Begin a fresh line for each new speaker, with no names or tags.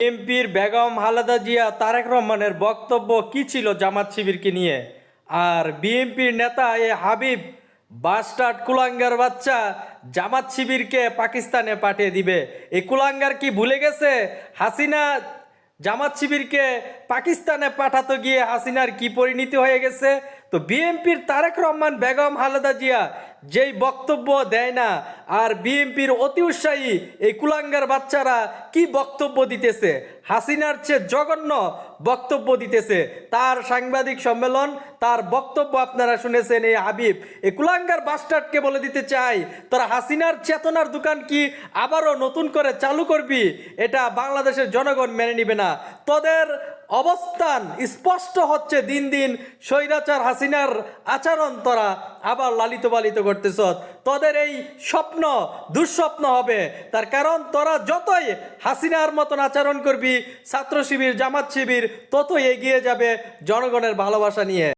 এমপির বেগম খালেদা জিয়া তারেক রহমানের বক্তব্য কি ছিল জামাত শিবিরকে নিয়ে? আর বিএনপির নেতা হাবিব বাস্টার্ড কুলাঙ্গার বাচ্চা জামাত শিবিরকে পাকিস্তানে পাঠিয়ে দিবে। এই কুলাঙ্গার কি ভুলে গেছে হাসিনা জামাত শিবিরকে পাকিস্তানে পাঠাতে গিয়ে হাসিনার কি পরিণতি হয়ে গেছে? তো বিএনপির তারেক রহমান বেগম খালেদা জিয়া যেই বক্তব্য দেয় না, আর বিএনপির অতি উৎসাহী এই কুলাঙ্গার বাচ্চারা কি বক্তব্য দিতেছে, হাসিনার চেয়ে জঘন্য বক্তব্য দিতেছে। তার সাংবাদিক সম্মেলন, তার বক্তব্য আপনারা শুনেছেন। এই হাবিব এই কুলাঙ্গার বাস্টার্ডকে বলে দিতে চাই, তোরা হাসিনার চেতনার দোকান কি আবারও নতুন করে চালু করবি? এটা বাংলাদেশের জনগণ মেনে নিবে না। তোদের অবস্থান স্পষ্ট হচ্ছে, দিন দিন স্বৈরাচার হাসিনার আচরণ তোরা আবার লালিত পালিত করতেছ। তোদের এই স্বপ্ন দুঃস্বপ্ন হবে, তার কারণ তোরা যতই হাসিনার মতন আচরণ করবি, ছাত্র শিবির জামাত শিবির ততই এগিয়ে যাবে জনগণের ভালোবাসা নিয়ে।